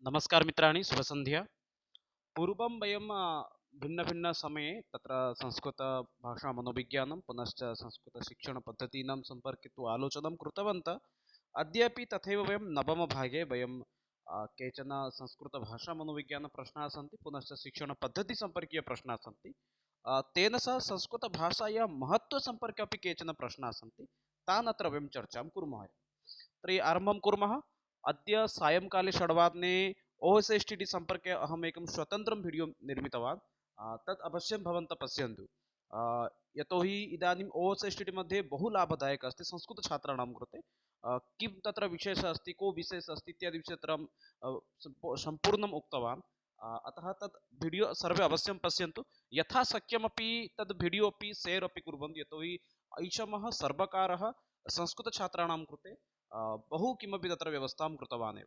नमस्कार मित्राणि शुभसन्ध्या। पूर्वं वयं भिन्नभिन्नसमये तत्र संस्कृतभाषामनोविज्ञानं पुनश्च संस्कृतशिक्षणपद्धतीनां सम्पर्के तु आलोचनं कृतवन्तः। अद्यापि तथैव वयं नवमभागे वयं केचन संस्कृतभाषामनोविज्ञानप्रश्नाः सन्ति पुनश्च शिक्षणपद्धतिसम्पर्कीयप्रश्नाः सन्ति। तेन सह संस्कृतभाषायाः महत्त्वसम्पर्के अपि केचन प्रश्नाः सन्ति। तान् अत्र वयं चर्चां कुर्मः। तर्हि आरम्भं कुर्मः। अद्य सायङ्काले 6:00 OSSTD सम्पर्के अहम् एकं स्वतन्त्रं वीडियो निर्मितवान्। तत् अवश्यं भवन्तः पश्यन्तु। यतोहि इदानीम् OSSTD मध्ये बहु लाभदायकः अस्ति संस्कृतछात्राणां कृते। किं तत्र विशेषः अस्ति, को विशेषः अस्ति इत्यादि विषये तत्र सम्पूर्णम् उक्तवान्। अतः तत् वीडियो सर्वे अवश्यं पश्यन्तु। यथाशक्यमपि तद् वीडियो अपि शेर् अपि कुर्वन्तु, यतोहि ऐषमः सर्वकारः संस्कृतछात्राणां कृते बहु किमपि तत्र व्यवस्थां कृतवान् एव।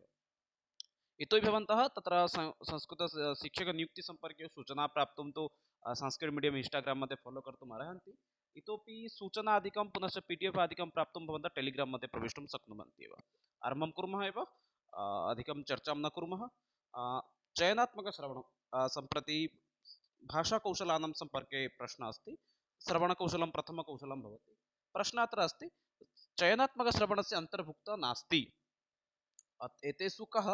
इतोपि भवन्तः तत्र संस्कृतशिक्षकनियुक्तिसम्पर्के सूचना प्राप्तुं तु संस्कृत मीडियम् इन्स्टाग्राम् मध्ये फलो कर्तुम् अर्हन्ति। इतोपि सूचनादिकं पुनश्च PDF आदिकं प्राप्तुं भवन्तः टेलिग्राम् मध्ये प्रवेष्टुं शक्नुवन्ति एव। आरम्भं कुर्मः एव। अधिकं चर्चां न कुर्मः। चयनात्मकश्रवणं सम्प्रति भाषाकौशलानां सम्पर्के प्रश्नः अस्ति। श्रवणकौशलं प्रथमकौशलं भवति। प्रश्नः अत्र अस्ति, चयनात्मकश्रवणस्य अन्तर्भुक्तः नास्ति। एतेषु कः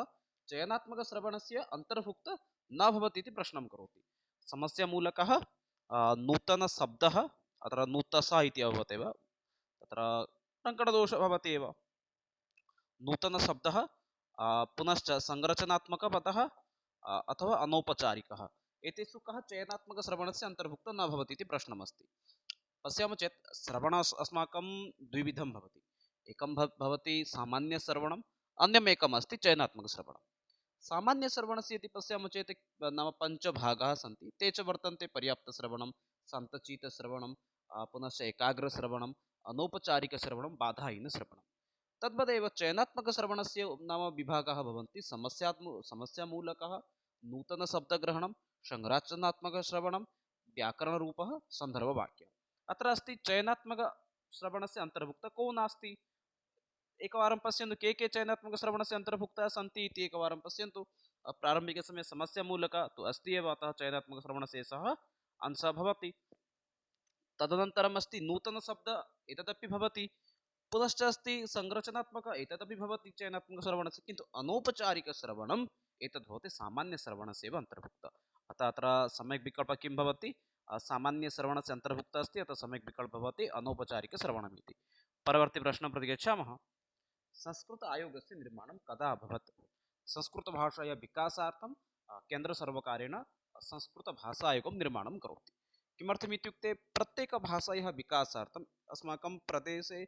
चयनात्मकश्रवणस्य अन्तर्भुक्तः न भवति इति प्रश्नं करोति। समस्यामूलकः नूतनशब्दः, अत्र नूतसा इति अभवत् एव, तत्र टङ्कणदोषः भवति एव। नूतनशब्दः पुनश्च संरचनात्मकपदः अथवा अनौपचारिकः, एतेषु कः चयनात्मकश्रवणस्य अन्तर्भुक्तः न भवति इति प्रश्नमस्ति। पश्यामः चेत् श्रवण अस्माकं द्विविधं भवति। एकं भवति सामान्यश्रवणम्, अन्यम् एकम् अस्ति चयनात्मकश्रवणं। सामान्यश्रवणस्य इति पश्यामः चेत् नाम पञ्चभागाः सन्ति। ते च वर्तन्ते पर्याप्तश्रवणं, शान्तचित्तश्रवणं, पुनश्च एकाग्रश्रवणम्, अनौपचारिकश्रवणं, बाधाहीनश्रवणं। तद्वदेव चयनात्मकश्रवणस्य नाम विभागाः भवन्ति समस्यामूलकः, नूतनशब्दग्रहणं, संरचनात्मकश्रवणं, व्याकरणरूपः, सन्दर्भवाक्यम्। अत्र अस्ति चयनात्मकश्रवणस्य अन्तर्भुक्तः को नास्ति। एकवारं पश्यन्तु के चयनात्मकश्रवणस्य अन्तर्भुक्ताः सन्ति इति एकवारं पश्यन्तु। प्रारम्भिकसमये समस्यामूलकः तु अस्ति एव, अतः चयनात्मकश्रवणस्य एषः अंशः भवति। तदनन्तरम् अस्ति नूतनशब्दः, एतदपि भवति। पुनश्च अस्ति संरचनात्मक, एतदपि भवति चयनात्मकश्रवणस्य, किन्तु अनौपचारिकश्रवणम् एतद् भवति सामान्यश्रवणस्य एव अन्तर्भुक्तः। अतः अत्र सम्यक् विकल्पः किं भवति, सामान्यश्रवणस्य अन्तर्भुक्तः अस्ति, अतः सम्यक् विकल्पः भवति अनौपचारिकश्रवणम् इति। परवर्ती प्रश्नं प्रति गच्छामः। संस्कृत आयोगस्य निर्माणं कदा अभवत्? संस्कृतभाषायाः विकासार्थं केन्द्रसर्वकारेण संस्कृतभाषा आयोगं निर्माणं करोति। किमर्थम् इत्युक्ते प्रत्येकभाषायाः विकासार्थम् अस्माकं प्रदेशे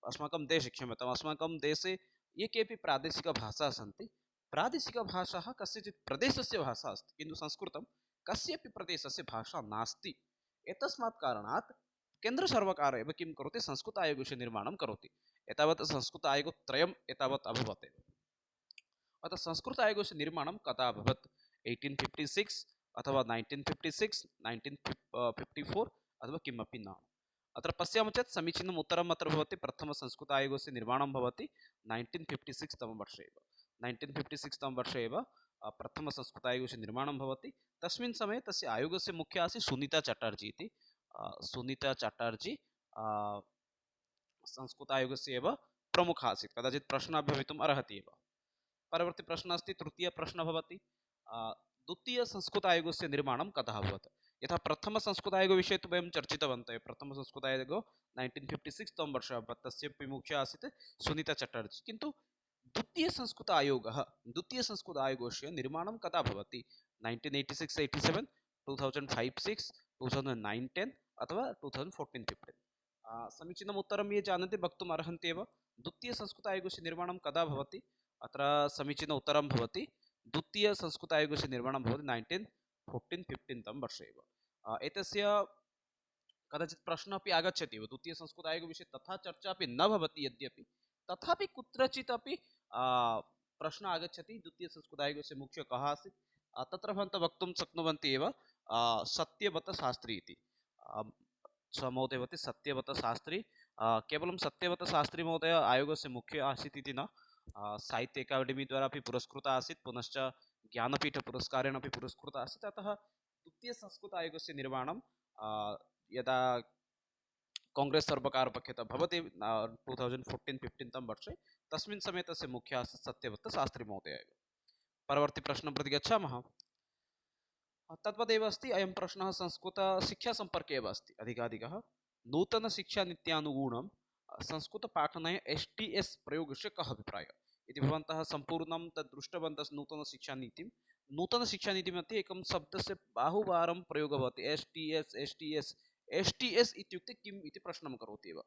अस्माकं देशे क्षम्यताम् अस्माकं देशे ये केपि प्रादेशिकभाषाः सन्ति, प्रादेशिकभाषाः कस्यचित् प्रदेशस्य भाषा अस्ति, किन्तु संस्कृतं कस्यपि प्रदेशस्य भाषा नास्ति। एतस्मात् कारणात् केन्द्रसर्वकारः एव किं करोति, संस्कृत आयोगस्य निर्माणं करोति। एतावत् संस्कृत आयोगत्रयम् एतावत् अभवत् एव। अतः संस्कृत आयोगस्य निर्माणं कदा अभवत्? 1856 अथवा 1956, 1954 अथवा किमपि न। अत्र पश्यामः चेत् समीचीनम् उत्तरम् अत्र भवति, प्रथमसंस्कृत आयोगस्य निर्माणं भवति 1956 तमवर्षे एव। 1956 तमवर्षे एव प्रथमसंस्कृत आयोगस्य निर्माणं भवति। तस्मिन् समये तस्य आयोगस्य मुख्यः आसीत् सुनीता चटर्जी इति। सुनीता चटर्जी संस्कृत आयोगस्य एव प्रमुखः आसीत्। कदाचित् प्रश्नः भवितुम् अर्हति एव। परवर्ती प्रश्नः अस्ति, तृतीयः प्रश्नः भवति, द्वितीयसंस्कृत आयोगस्य निर्माणं कदा अभवत्? यथा प्रथमसंस्कृतायोगविषये तु वयं चर्चितवन्तः। प्रथमसंस्कृतायोगः 1956 तमवर्षे अभवत्, तस्य मुख्यः आसीत् सुनीता चटर्जी। किन्तु द्वितीयसंस्कृत आयोगस्य निर्माणं कदा भवति? 1986-87, 2005-06, 2009-10 अथवा 2014-15। समीचीनम् उत्तरं ये जानन्ति वक्तुम् अर्हन्ति एव। द्वितीयसंस्कृत आयोगस्य निर्माणं कदा भवति? अत्र समीचीनम् उत्तरं भवति, द्वितीयसंस्कृत आयोगस्य निर्माणं भवति 1914-15 तमवर्षे एव। एतस्य कदाचित् प्रश्नः अपि आगच्छति एव, द्वितीयसंस्कृत आयोगविषये तथा चर्चा अपि न भवति, यद्यपि तथापि कुत्रचित् अपि प्रश्नः आगच्छति, द्वितीयसंस्कृत आयोगस्य मुख्यः कः आसीत्? तत्र भवन्तः वक्तुं शक्नुवन्ति एव, सत्यव्रत शास्त्री इति। महोदय भवति सत्यव्रत शास्त्री। केवलं सत्यव्रत शास्त्री महोदय आयोगस्य मुख्यः आसीत् इति न, साहित्य अकादेमी द्वारा अपि पुरस्कृता आसीत् पुनश्च ज्ञानपीठपुरस्कारेण अपि पुरस्कृता आसीत् अतः द्वितीयसंस्कृत आयोगस्य निर्माणं यदा कांग्रेस सर्वकारपक्षतः भवति 2014-15 तम वर्षे तस्मिन् समये तस्य मुख्यः आसीत् सत्यव्रत शास्त्री महोदयः एव। परवर्ती प्रश्नं प्रति गच्छामः। तद्वदेव अस्ति अयं प्रश्नः संस्कृतशिक्षासम्पर्के एव अस्ति अधिकाधिकः। नूतनशिक्षानीत्यानुगुणं संस्कृतपाठनाय STS प्रयोगस्य कः अभिप्रायः इति भवन्तः सम्पूर्णं तद् दृष्टवन्तः नूतनशिक्षानीतिं। नूतनशिक्षानीतिमध्ये एकं शब्दस्य बाहुवारं प्रयोगः भवति STS इत्युक्ते किम् इति प्रश्नं करोति एव।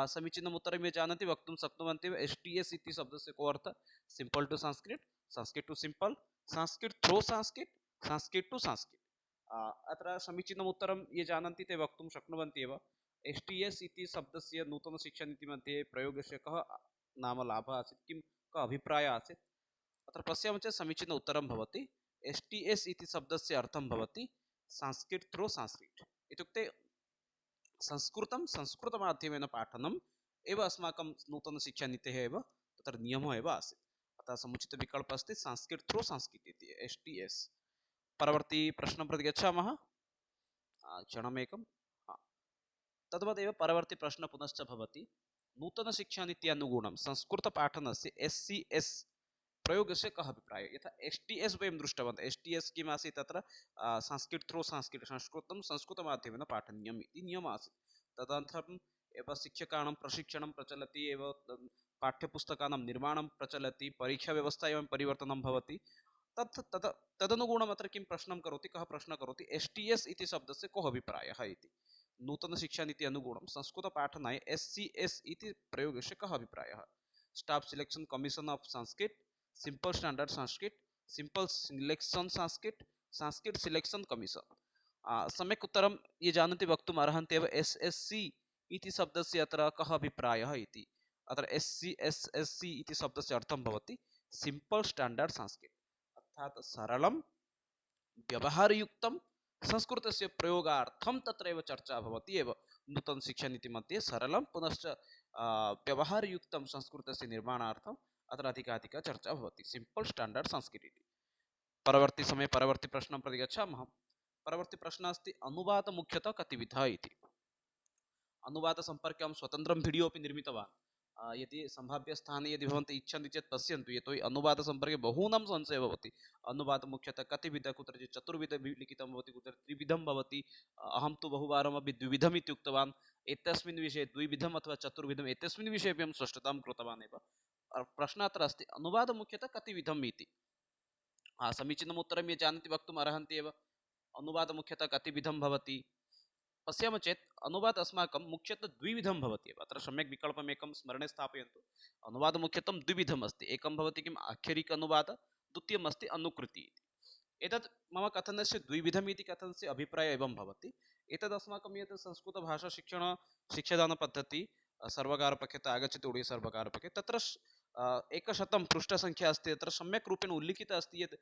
समीचीनम् उत्तरं ये जानन्ति वक्तुं शक्नुवन्ति एव। STS इति शब्दस्य को अर्थः simple to Sanskrit, Sanskrit to simple, Sanskrit through Sanskrit, Sanskrit to Sanskrit. अत्र समीचीनम् उत्तरं ये जानन्ति ते वक्तुं शक्नुवन्ति एव। STS इति शब्दस्य नूतनशिक्षानीतिमध्ये प्रयोगस्य कः नाम लाभः आसीत्, किं कः अभिप्रायः आसीत् अत्र पश्यामः चेत् समीचीनम् उत्तरं भवति। STS इति शब्दस्य अर्थं भवति संस्कृत थ्रो संस्कृत इत्युक्ते संस्कृतं संस्कृतमाध्यमेन पाठनम् एव अस्माकं नूतनशिक्षानीतेः एव तत्र नियमः एव आसीत्। अतः समुचितविकल्पः अस्ति संस्कृत थ्रो संस्कृत इति STS। परवर्ती प्रश्नं प्रति गच्छामः। क्षणमेकं। तद्वदेव परवर्ती प्रश्नः पुनश्च भवति नूतनशिक्षानीत्यनुगुणं संस्कृतपाठनस्य SCS प्रयोगस्य कः अभिप्रायः। यथा STS वयं दृष्टवन्तः। STS किम् आसीत् तत्र संस्कृत थ्रो संस्कृत, संस्कृतं संस्कृतमाध्यमेन पाठनीयम् इति नियमः आसीत्। तदनन्तरम् एव शिक्षकाणां प्रशिक्षणं प्रचलति एव, पाठ्यपुस्तकानां निर्माणं प्रचलति, परीक्षाव्यवस्था एवं परिवर्तनं भवति। तदनुगुणम् अत्र किं प्रश्नं करोति, कः प्रश्नः करोति STS इति शब्दस्य कः अभिप्रायः इति। नूतनशिक्षानीति अनुगुणं संस्कृतपाठनाय SCS इति प्रयोगस्य कः अभिप्रायः। Staff selection commission of Sanskrit, simple standard Sanskrit, simple selection Sanskrit, Sanskrit selection commission. सम्यक् उत्तरं ये जानन्ति वक्तुम् अर्हन्ति एव। SSC इति शब्दस्य अत्र कः अभिप्रायः इति। अत्र SSC इति शब्दस्य अर्थं भवति सिंपल स्टैंडर्ड संस्कृत अर्थात् सरलं व्यवहारयुक्तं संस्कृतस्य प्रयोगार्थं तत्रैव चर्चा भवति एव। नूतनशिक्षानीतिमध्ये सरलं पुनश्च व्यवहारयुक्तं संस्कृतस्य निर्माणार्थम् अत्र अधिकाधिका चर्चा भवति सिंपल स्टैंडर्ड संस्कृत इति। परवर्ती समये परवर्ती प्रश्नं प्रति गच्छामः। परवर्ती प्रश्नः अस्ति अनुवाद मुख्यतः कतिविधः इति। अनुवादसम्पर्के अहं स्वतन्त्रं वीडियो अपि निर्मितवान्। यदि सम्भाव्यस्थाने यदि भवन्तः इच्छन्ति चेत् पश्यन्तु, यतोहि अनुवादसम्पर्के बहूनां संशयः भवति। अनुवादः मुख्यतः कतिविधः, कुत्रचित् चतुर्विधं लिखितं भवति, कुत्र त्रिविधं भवति। अहं तु बहुवारमपि द्विविधम् इति उक्तवान्। एतस्मिन् विषये द्विविधम् अथवा चतुर्विधम् एतस्मिन् विषये अपि अहं स्पष्टतां कृतवान् एव। प्रश्नः अत्र अस्ति अनुवादः मुख्यतः कतिविधम् इति। समीचीनम् उत्तरं ये जानन्ति वक्तुम् अर्हन्ति एव। अनुवादः मुख्यतः कतिविधं भवति पश्यामः चेत् अनुवादः अस्माकं मुख्यतः द्विविधं भवति एव। अत्र सम्यक् विकल्पम् एकं स्मरणे स्थापयन्तु। अनुवादः मुख्यतः द्विविधम् अस्ति। एकं भवति किम् आख्यरिक अनुवादः, द्वितीयम् अस्ति अनुकृति इति। एतत् मम कथनस्य द्विविधम् इति कथनस्य अभिप्रायः एवं भवति। एतद् अस्माकं यत् संस्कृतभाषाशिक्षण शिक्षादानपद्धतिः सर्वकारपक्षतः आगच्छति, ओडिया सर्वकारपक्षे, तत्र 100 पृष्ठसङ्ख्या अस्ति। तत्र सम्यक् रूपेण उल्लिखितः अस्ति यत्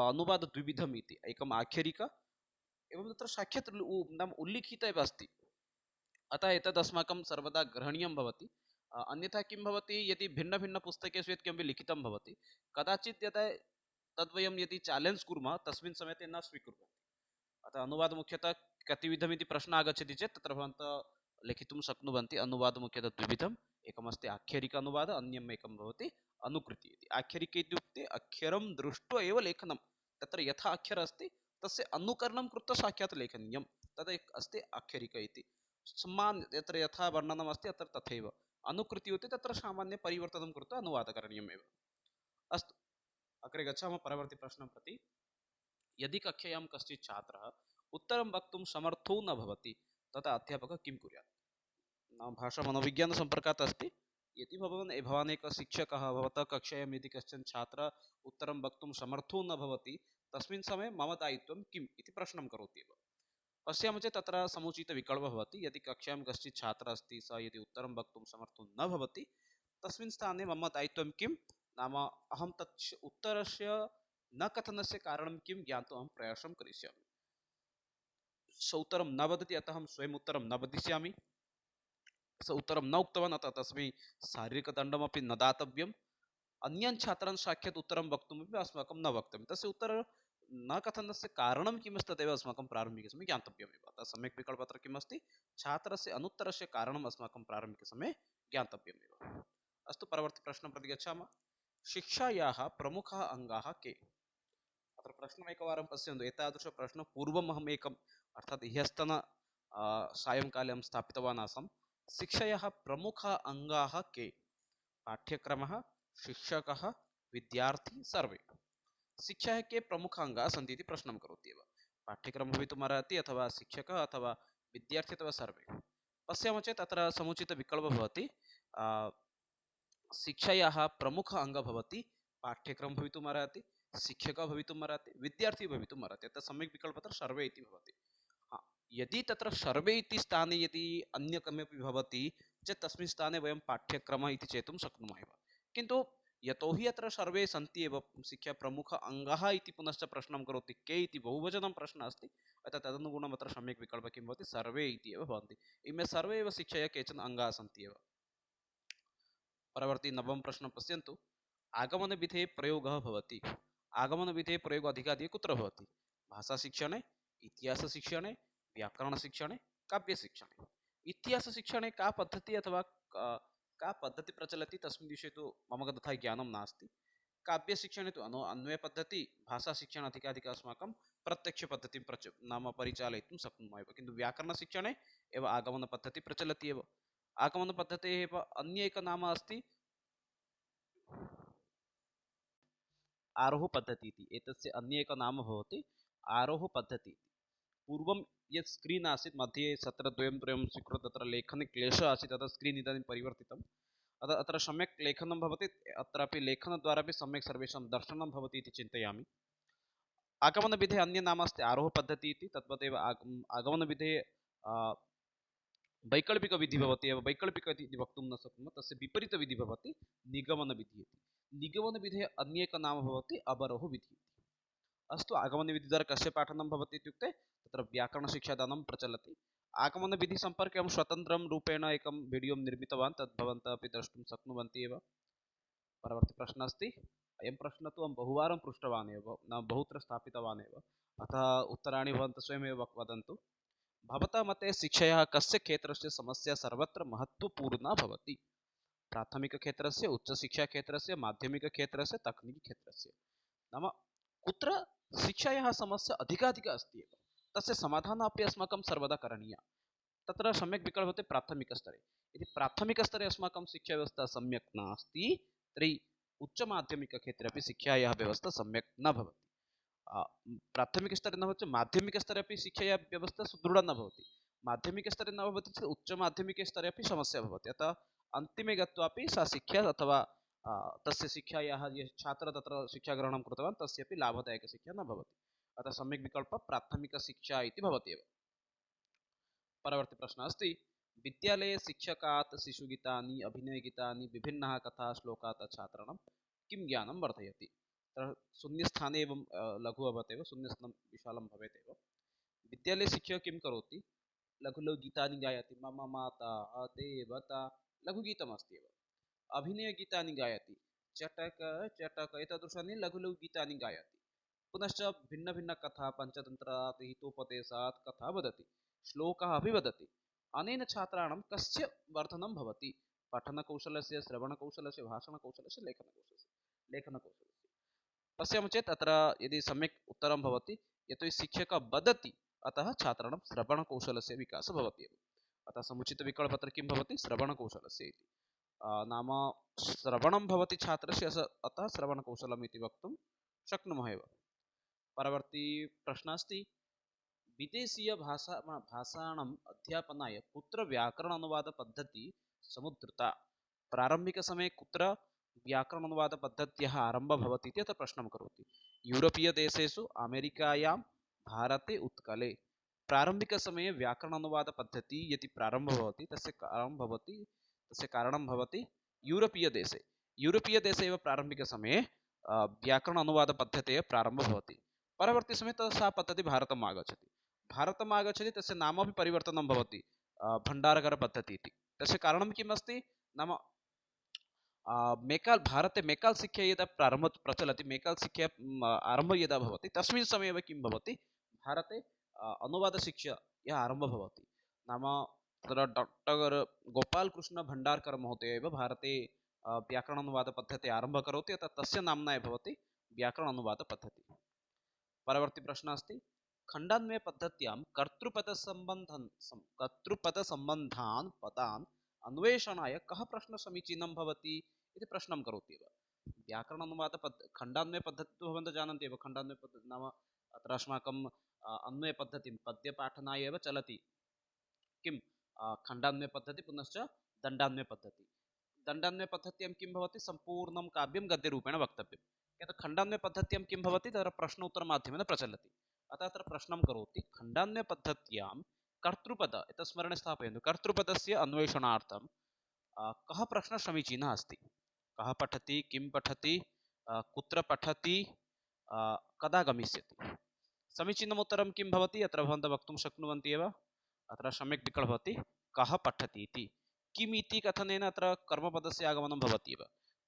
अनुवादः द्विविधम् इति। एकम् आख्यरिक एवं तत्र साक्षात् नाम उल्लिखितः एव अस्ति। अतः एतद् अस्माकं सर्वदा ग्रहणीयं भवति। अन्यथा किं भवति, यदि भिन्नभिन्नपुस्तकेषु यत् किमपि लिखितं भवति, कदाचित् यदा तद्वयं यदि चैलेंज कुर्मः तस्मिन् समये ते न स्वीकुर्वन्ति। अतः अनुवादः मुख्यतः कतिविधम् इति प्रश्नः आगच्छति चेत् तत्र भवन्तः लिखितुं शक्नुवन्ति। अनुवादः मुख्यतः द्विविधम्, एकमस्ति आख्यरिक अनुवादः, अन्यम् एकं भवति अनुकृति इति। आख्यरिक इत्युक्ते अक्षरं दृष्ट्वा एव लेखनं, तत्र यथा अक्षरम् अस्ति तस्य अनुकरणं कृत्वा साक्षात् लेखनीयं, तद् अस्ति आख्यरिक इति। यत्र यथा वर्णनम् अस्ति अत्र तथैव। अनुकृति इति तत्र सामान्य परिवर्तनं कृत्वा अनुवादः करणीयम् एव। अस्तु, अग्रे गच्छामः परवर्ती प्रश्नं प्रति। यदि कक्षायां कश्चित् छात्रः उत्तरं वक्तुं समर्थो न भवति तदा अध्यापकः किं कुर्यात्। नाम भाषा मनोविज्ञानसम्पर्कात् अस्ति। यदि भवान् एकः शिक्षकः, भवतः कक्षायां यदि कश्चन छात्रः उत्तरं वक्तुं समर्थो न भवति तस्मिन् समये मम दायित्वं किम् इति प्रश्नं करोति एव। पश्यामः चेत् तत्र समुचितविकल्पः भवति। यदि कक्षायां कश्चित् छात्रः अस्ति, सः यदि उत्तरं वक्तुं समर्थो न भवति तस्मिन् स्थाने मम दायित्वं किं, नाम अहं तत् उत्तरस्य न कथनस्य कारणं किं ज्ञातुम् अहं प्रयासं करिष्यामि। स उत्तरं न वदति अतः अहं स्वयम् उत्तरं न वदिष्यामि। स उत्तरं न उक्तवान् अतः तस्मै शारीरिकदण्डमपि न दातव्यं। अन्यान् छात्रान् साक्षात् उत्तरं वक्तुमपि अस्माकं न वक्तव्यं, तस्य उत्तरं न कथनस्य कारणं किमस्ति तदेव अस्माकं प्रारम्भिकसमये ज्ञातव्यमेव। अतः सम्यक् विकल्पत्र किमस्ति, छात्रस्य अनुत्तरस्य कारणम् अस्माकं प्रारम्भिकसमये ज्ञातव्यमेव। अस्तु, परवर्ती प्रश्नं प्रति गच्छामः। शिक्षायाः प्रमुखाः अङ्गाः के? अत्र प्रश्नम् एकवारं पश्यन्तु। एतादृशप्रश्नं पूर्वम् अहम् एकम् अर्थात् ह्यस्तन सायङ्काले अहं स्थापितवान् आसम्। शिक्षायाः प्रमुखाः अङ्गाः के? पाठ्यक्रमः, शिक्षकः, विद्यार्थी, सर्वे। शिक्षायाः के प्रमुख अङ्गाः सन्ति इति प्रश्नं करोति एव। पाठ्यक्रमः भवितुमर्हति, अथवा शिक्षकः, अथवा विद्यार्थी, अथवा सर्वे। पश्यामः चेत् अत्र समुचितविकल्पः भवति शिक्षायाः प्रमुख अङ्गः भवति पाठ्यक्रमः भवितुमर्हति, शिक्षकः भवितुमर्हति, विद्यार्थी भवितुमर्हति। अतः सम्यक् विकल्पः सर्वे इति भवति। यदि तत्र सर्वे इति स्थाने यदि अन्य कमपि भवति चेत् तस्मिन् स्थाने वयं पाठ्यक्रमः इति चेतुं शक्नुमः एव। किन्तु यतोहि अत्र सर्वे सन्ति एव, शिक्षा प्रमुख अङ्गः इति पुनश्च प्रश्नं करोति के इति बहुवचनं प्रश्नः अस्ति, अतः तदनुगुणम् अत्र सम्यक् विकल्पः किं भवति, सर्वे इति एव भवन्ति। इमे सर्वे एव शिक्षायाः केचन अङ्गाः सन्ति एव। परवर्ती नवम प्रश्न पश्यन्तु। आगमनविधेः प्रयोगः भवति। आगमनविधेः प्रयोगः अधिकाधिकं कुत्र भवति? भाषाशिक्षणे, इतिहासशिक्षणे, व्याकरणशिक्षणे, काव्यशिक्षणे। इतिहासशिक्षणे का पद्धतिः अथवा का पद्धतिः प्रचलति तस्मिन् विषये तु मम तथा ज्ञानं नास्ति। काव्यशिक्षणे तु अन्वयपद्धतिः, भाषाशिक्षणे अधिकाधिकम् अस्माकं प्रत्यक्षपद्धतिं नाम परिचालयितुं शक्नुमः एव। किन्तु व्याकरणशिक्षणे एव आगमनपद्धतिः प्रचलति एव। आगमनपद्धतेः एव अन्य एकं नाम अस्ति आरोहपद्धतिः इति। एतस्य अन्य एकं नाम भवति आरोहपद्धतिः। पूर्वं यत् स्क्रीन् आसीत् मध्ये सत्रद्वयं स्वीकृत्य तत्र लेखने क्लेशः आसीत्, तत्र स्क्रीन् इदानीं परिवर्तितम्। अतः अत्र सम्यक् लेखनं भवति, अत्रापि लेखनद्वारापि सम्यक् सर्वेषां दर्शनं भवति इति चिन्तयामि। आगमनविधेः अन्य नाम अस्ति आरोहपद्धतिः इति। तद्वदेव आगमनविधेः वैकल्पिकविधिः भवति एव। वैकल्पिक इति वक्तुं न शक्नुमः, तस्य विपरीतविधिः भवति निगमनविधिः इति। निगमनविधेः अन्य एकं नाम भवति अवरोहविधिः। अस्तु, आगमनविधिद्वारा कस्य पाठनं भवति इत्युक्ते तत्र व्याकरणशिक्षादानं प्रचलति। आगमनविधिसम्पर्के अहं स्वतन्त्रं रूपेण एकं वीडियो निर्मितवान्, तद् भवन्तः अपि द्रष्टुं शक्नुवन्ति एव। परवर्ती प्रश्नः अस्ति। अयं प्रश्नः तु अहं बहुवारं पृष्टवान् एव, न बहुत्र स्थापितवान् एव, अतः उत्तराणि भवन्तः स्वयमेव वदन्तु। भवतः मते शिक्षायाः कस्य क्षेत्रस्य समस्या सर्वत्र महत्त्वपूर्णा भवति? प्राथमिकक्षेत्रस्य, उच्चशिक्षाक्षेत्रस्य, माध्यमिकक्षेत्रस्य, तकनीकिक्षेत्रस्य। नाम कुत्र शिक्षायाः समस्या अधिकाधिका अस्ति एव, तस्य समाधानम् अपि अस्माकं सर्वदा करणीयं। तत्र सम्यक् विकल्पः भवति प्राथमिकस्तरे। यदि प्राथमिकस्तरे अस्माकं शिक्षाव्यवस्था सम्यक् नास्ति तर्हि उच्चमाध्यमिकक्षेत्रे अपि शिक्षायाः व्यवस्था सम्यक् न भवति। प्राथमिकस्तरे न भवति, माध्यमिकस्तरे अपि शिक्षायाः व्यवस्था सुदृढा न भवति। माध्यमिकस्तरे न भवति चेत् उच्चमाध्यमिकस्तरे अपि समस्या भवति। अतः अन्तिमे गत्वापि सा शिक्षा अथवा तस्य शिक्षायाः ये छात्रः तत्र शिक्षाग्रहणं कृतवान् तस्यापि लाभदायकशिक्षा न भवति। अतः सम्यक् विकल्पः प्राथमिकशिक्षा इति भवति एव। परवर्ती प्रश्नः अस्ति। विद्यालये शिक्षकात् शिशुगीतानि, अभिनयगीतानि, विभिन्नाः कथाः, श्लोकात् छात्राणां किं ज्ञानं वर्धयति? शून्यस्थाने एवं लघु अभवत् एव, शून्यस्थानं विशालं भवेत् एव। विद्यालये शिक्षकः किं करोति? लघु लघु गीतानि गायति। मम माता देवता, लघुगीतमस्ति एव। अभिनयगीतानि गायति। चटक चटक एतादृशानि लघु लघु गीतानि गायति। पुनश्च भिन्न भिन्न कथा, पञ्चतन्त्रात्, हितोपदेशात् कथा वदति, श्लोकः अपि वदति। अनेन छात्राणां कस्य वर्धनं भवति? पठनकौशलस्य, श्रवणकौशलस्य, भाषणकौशलस्य, लेखनकौशलस्य। पश्यामः चेत् अत्र यदि सम्यक् उत्तरं भवति, यतोहि शिक्षकः वदति अतः छात्राणां श्रवणकौशलस्य विकासः भवति एव। अतः समुचितविकल्पः अत्र किं भवति? श्रवणकौशलस्य इति। नाम श्रवणं भवति छात्रस्य, अतः श्रवणकौशलम् इति वक्तुं शक्नुमः एव। परवर्ती प्रश्नः अस्ति। विदेशीयभाषाणाम् अध्यापनाय कुत्र व्याकरण अनुवादपद्धतिः समुद्धृता? प्रारम्भिकसमये कुत्र व्याकरण अनुवादपद्धत्याः आरम्भः भवति इति अत्र प्रश्नं करोति। यूरोपीयदेशेषु, अमेरिकायां, भारते, उत्कले। प्रारम्भिकसमये व्याकरण अनुवादपद्धतिः यदि प्रारम्भः भवति तस्य कारणं भवति यूरोपीयदेशे। यूरोपीयदेशे एव प्रारम्भिकसमये व्याकरण अनुवादपद्धतेः प्रारम्भः भवति। परवर्ती समये सा पद्धतिः भारतम् आगच्छति। भारतम् आगच्छति, तस्य नामपि परिवर्तनं भवति, भण्डारकरपद्धतिः इति। तस्य कारणं किम् अस्ति? नाम मेकाल् भारते मेकाल् शिक्षा यदा प्रारम्भ प्रचलति, मेकाल् शिक्षा आरम्भः यदा भवति तस्मिन् समये एव किं भवति, भारते अनुवादशिक्षा यः आरम्भः भवति, नाम तत्र डाक्टर् गोपालकृष्ण भण्डारकर महोदय एव भारते व्याकरण अनुवादपद्धतिः आरम्भः करोति, अतः तस्य नाम्ना एव भवति व्याकरण अनुवादपद्धतिः। परवर्ती प्रश्नः अस्ति, खण्डान्वयपद्धत्यां कर्तृपदसम्बन्धान् पदान् अन्वेषणाय कः प्रश्नः समीचीनं भवति इति प्रश्नं करोति एव। व्याकरण खण्डान्वयपद्धतिः तु भवन्तः जानन्ति एव, खण्डान्वयपद्धतिः नाम अत्र अस्माकं अन्वयपद्धतिं पद्यपाठनाय एव चलति किं, खण्डान्वयपद्धतिः पुनश्च दण्डान्वयपद्धतिः। दण्डान्वयपद्धत्यां किं भवति, सम्पूर्णं काव्यं गद्यरूपेण वक्तव्यं, यत् खण्डान्वयपद्धत्यां किं भवति, तत्र प्रश्नोत्तरमाध्यमेन प्रचलति। अतः अत्र प्रश्नं करोति, खण्डान्वयपद्धत्यां कर्तृपद, एतत् स्मरणे स्थापयन्तु, कर्तृपदस्य अन्वेषणार्थं कः प्रश्नः समीचीनः अस्ति, कः पठति, किं पठति, कुत्र पठति, कदा गमिष्यति। समीचीनम् उत्तरं किं भवति, अत्र भवन्तः वक्तुं शक्नुवन्ति एव, अत्र सम्यक् विकल्पः भवति कः पठति इति। किम् इति कथनेन अत्र कर्मपदस्य आगमनं भवति एव।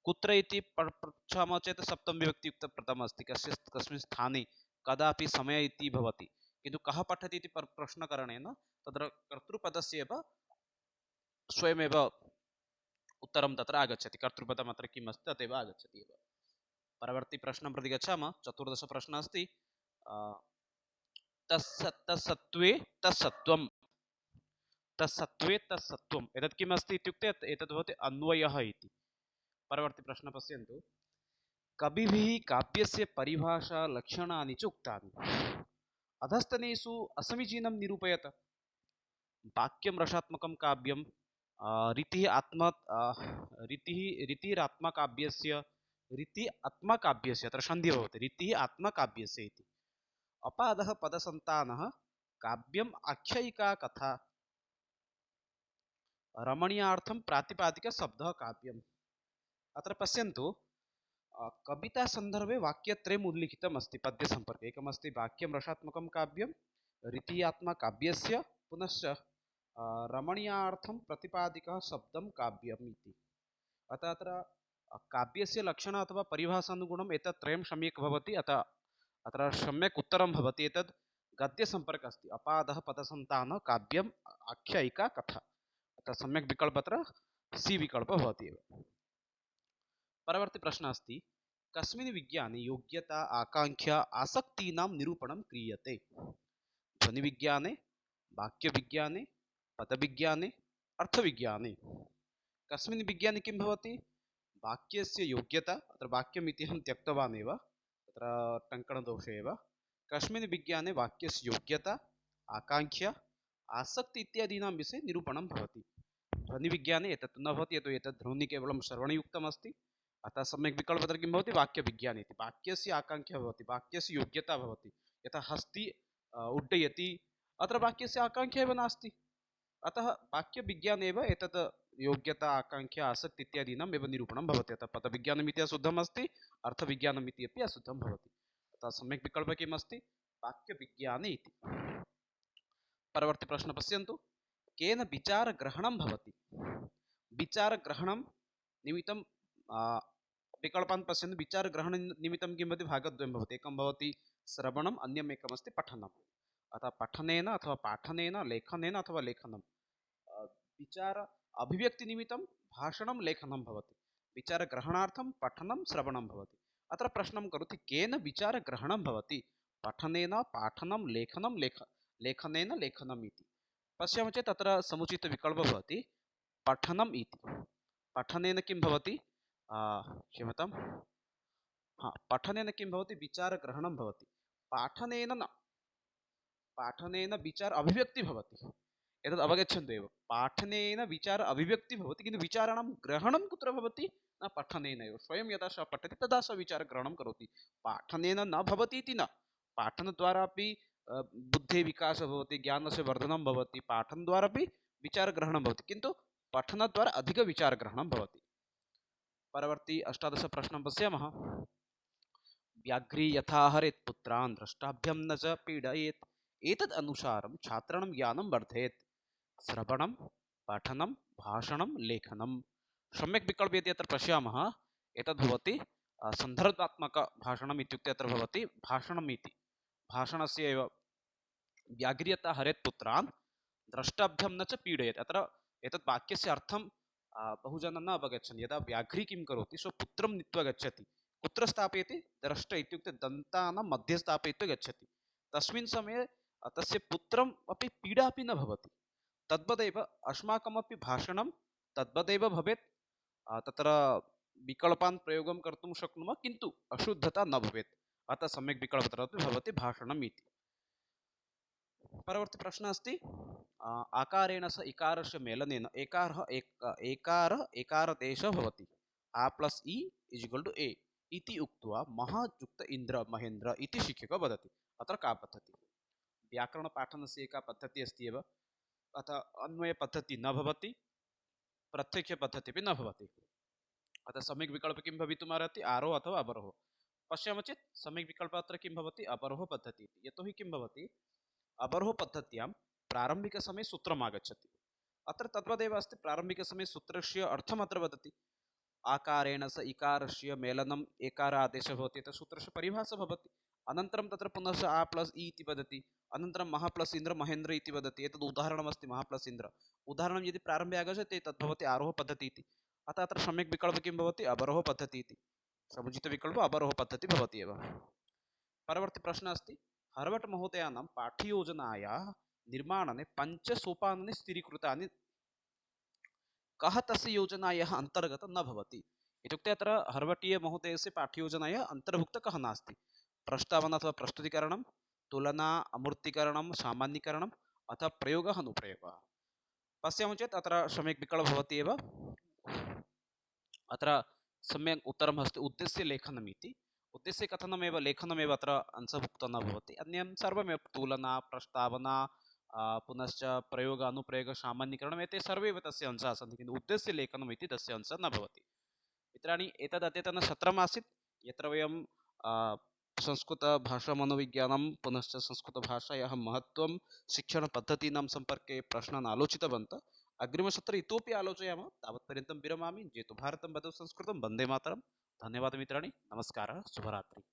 कुत्र इति पृच्छामः चेत् सप्तमविभक्तियुक्तप्रथमः अस्ति, कस्मिन् स्थाने, कदापि समये इति भवति, किन्तु कः पठति इति प्रश्नकरणेन तत्र कर्तृपदस्य एव स्वयमेव उत्तरं तत्र आगच्छति, कर्तृपदम् अत्र किम् अस्ति तदेव आगच्छति एव। परवर्ती प्रश्नं प्रति गच्छामः। 14 प्रश्नः अस्ति, तत्सत्त्वे तत्सत्त्वं, तत्सत्त्वे तत्सत्त्वम्, एतत् किम् अस्ति इत्युक्ते एतत् भवति अन्वयः इति। परवर्ती प्रश्नः पश्यन्तु, कविभिः काव्यस्य परिभाषा लक्षणानि च उक्तानि, अधस्तनेषु असमीचीनं निरूपयत। वाक्यं रसात्मकं काव्यं, रीतिरात्मकाव्यस्य अत्र सन्धिः भवति, रीतिः आत्मकाव्यस्य इति। अपादः पदसन्तानः काव्यम् आख्यायिका कथा, रमणीयार्थं प्रातिपादिकशब्दः काव्यम्। अत्र पश्यन्तु, कविता सन्दर्भे वाक्यत्रयम् उल्लिखितम् अस्ति पद्यसम्पर्के, एकमस्ति वाक्यं रसात्मकं काव्यं, रीतियात्मकाव्यस्य, पुनश्च रमणीयार्थं प्रतिपादिकः शब्दं काव्यम् इति। अतः अत्र काव्यस्य लक्षण अथवा परिभाषानुगुणम् एतत् त्रयं सम्यक् भवति, अतः अत्र सम्यक् उत्तरं भवति, एतद् गद्यसम्पर्कः अस्ति, अपादः पदसन्तानः काव्यम् आख्यायिका कथा, अतः सम्यक् विकल्पः अत्र सी विकल्पः भवति एव। परवर्ती प्रश्नः अस्ति, कस्मिन् विज्ञाने योग्यता आकाङ्क्षा आसक्तीनां निरूपणं क्रियते? ध्वनिविज्ञाने, वाक्यविज्ञाने, पदविज्ञाने, अर्थविज्ञाने। कस्मिन् विज्ञाने किं भवति, वाक्यस्य योग्यता, अत्र वाक्यम् इति अहं त्यक्तवान् एव, तत्र टङ्कणदोषे एव। कस्मिन् विज्ञाने वाक्यस्य योग्यता, आकाङ्क्षा, आसक्ति इत्यादीनां विषये निरूपणं भवति। ध्वनिविज्ञाने एतत् न भवति, यतो एतत् ध्वनिः केवलं श्रवणयुक्तम् अस्ति, अतः सम्यक् विकल्पः तत्र किं भवति, वाक्यविज्ञाने इति। वाक्यस्य आकाङ्क्षा भवति, वाक्यस्य योग्यता भवति, यथा हस्ति उड्डयति, अत्र वाक्यस्य आकाङ्क्षा एव नास्ति, अतः वाक्यविज्ञाने एव एतत् योग्यता आकाङ्क्षा आसक्ति इत्यादीनाम् एव निरूपणं भवति। अतः पदविज्ञानमिति अशुद्धम् अस्ति, अर्थविज्ञानमिति अपि अशुद्धं भवति, अतः सम्यक् विकल्पः किम् अस्ति, वाक्यविज्ञाने इति। परवर्ती प्रश्नः पश्यन्तु, केन विचारग्रहणं भवति? विचारग्रहणं निमित्तं विकल्पान् पश्यन्तु, विचारग्रहणनिमित्तं किं भवति, भागद्वयं भवति, एकं भवति श्रवणम्, अन्यम् एकमस्ति पठनम्। अतः पठनेन अथवा पाठनेन, लेखनेन अथवा लेखनं, विचार अभिव्यक्तिनिमित्तं भाषणं लेखनं भवति, विचारग्रहणार्थं पठनं श्रवणं भवति। अत्र प्रश्नं करोति, केन विचारग्रहणं भवति? पठनेन, पाठनं, लेखनेन लेखनम् इति। पश्यामः चेत् अत्र समुचितविकल्पः भवति पठनम् इति। पठनेन किं भवति, क्षम्यतां, पठनेन किं भवति, विचारग्रहणं भवति, पाठनेन न, पाठनेन विचार अभिव्यक्ति भवति, एतद् अवगच्छन्तु एव, पाठनेन विचार अभिव्यक्ति भवति, किन्तु विचाराणां ग्रहणं कुत्र भवति, न पठनेन एव। स्वयं यदा सः पठति तदा सः विचारग्रहणं करोति, पाठनेन न भवति इति न, पाठनद्वारा अपि बुद्धेः विकासः भवति, ज्ञानस्य वर्धनं भवति, पाठनद्वारा अपि विचारग्रहणं भवति, किन्तु पठनद्वारा अधिकविचारग्रहणं भवति। परवर्ती 18 प्रश्नं पश्यामः, व्याघ्री यथा हरेत् पुत्रान् द्रष्टाभ्यां न च पीडयेत्, एतद् अनुसारं छात्राणां ज्ञानं वर्धयेत्। श्रवणं, पठनं, भाषणं, लेखनं। सम्यक् विकल्पे यदि अत्र पश्यामः एतद् भवति सन्दर्भात्मकभाषणम् इत्युक्ते अत्र भवति भाषणम् इति भाषणस्य एव व्याघ्रियता हरेत् पुत्रान् द्रष्टव्यं न च पीडयेत् अत्र एतत् वाक्यस्य अर्थं बहुजनाः न अवगच्छन्ति यदा व्याघ्री किं करोति स्वपुत्रं नीत्वा गच्छति कुत्र स्थापयति द्रष्ट इत्युक्ते दन्तानां मध्ये स्थापयित्वा गच्छति तस्मिन् समये तस्य पुत्रम् अपि पीडा अपि न भवति तद्वदेव अस्माकमपि भाषणं तद्वदेव भवेत् तत्र विकल्पान् प्रयोगं कर्तुं शक्नुमः किन्तु अशुद्धता न भवेत् अतः सम्यक् विकल्पत्र भवति भाषणम् इति परवर्ती प्रश्न अस्ति आकारेण स इकारस्य मेलनेन एकारदेशः भवति आ प्लस् इ इस् इक्वल् टु ए इति उक्त्वा महायुक्त इन्द्र महेन्द्र इति शिक्षकः वदति अत्र का पद्धतिः व्याकरणपाठनस्य एका पद्धतिः अस्ति एव अतः अन्वयपद्धतिः न भवति प्रत्यक्षपद्धतिः अपि न भवति अतः सम्यक् विकल्पः किं भवितुमर्हति आरोह अथवा अवरोह पश्यामः चेत् सम्यक् विकल्पः अत्र किं भवति अवरोह पद्धतिः इति यतोहि किं भवति अवरोह पद्धत्यां प्रारम्भिकसमये सूत्रम् आगच्छति अत्र तद्वदेव अस्ति प्रारम्भिकसमये सूत्रस्य अर्थम् अत्र वदति आकारेण स इकारस्य मेलनम् एकार आदेशः भवति तत् सूत्रस्य परिभाषा भवति अनन्तरं तत्र पुनः आ प्लस् इ इति वदति अनन्तरं महा प्लस् इन्द्र महेन्द्र इति वदति एतद् उदाहरणमस्ति महा प्लस् इन्द्र उदाहरणं यदि प्रारम्भे आगच्छति तद् भवति आरोह पद्धतिः इति अतः अत्र सम्यक् विकल्पः किं भवति अवरोह पद्धतिः इति समुचितविकल्पः अवरोह पद्धतिः भवति एव परवर्ती प्रश्नः अस्ति हर्वट् महोदयानां पाठ्ययोजनायाः निर्माणे पञ्चसोपानानि स्थिरीकृतानि कः तस्य योजनायाः अन्तर्गतं न भवति इत्युक्ते अत्र हर्वटीय महोदयस्य पाठ्ययोजनायाः अन्तर्भुक्तः कः नास्ति प्रस्तावना अथवा प्रस्तुतीकरणं तुलना अमूर्तीकरणं सामान्यीकरणम् अथवा प्रयोगः अनुप्रयोगः पश्यामः चेत् अत्र सम्यक् विकल्पः भवति एव अत्र सम्यक् उत्तरम् अस्ति उद्देश्यलेखनम् इति उद्देश्यकथनमेव लेखनमेव अत्र अंशभुक्तः न भवति अन्यं सर्वमेव तुलना प्रस्तावना पुनश्च प्रयोग अनुप्रयोग सामान्यीकरणम् एते सर्वे तस्य अंशाः सन्ति किन्तु उद्देश्यलेखनम् इति तस्य अंशः न भवति मित्राणि एतद् अद्यतनसत्रमासीत् यत्र वयं संस्कृतभाषामनोविज्ञानं पुनश्च संस्कृतभाषायाः महत्त्वं शिक्षणपद्धतीनां सम्पर्के प्रश्नान् आलोचितवन्तः अग्रिमसत्रे इतोपि आलोचयामः तावत्पर्यन्तं विरमामि जेतु भारतं वदतु संस्कृतं वन्दे मातरं धन्यवादः मित्राणि नमस्कारः शुभरात्रिः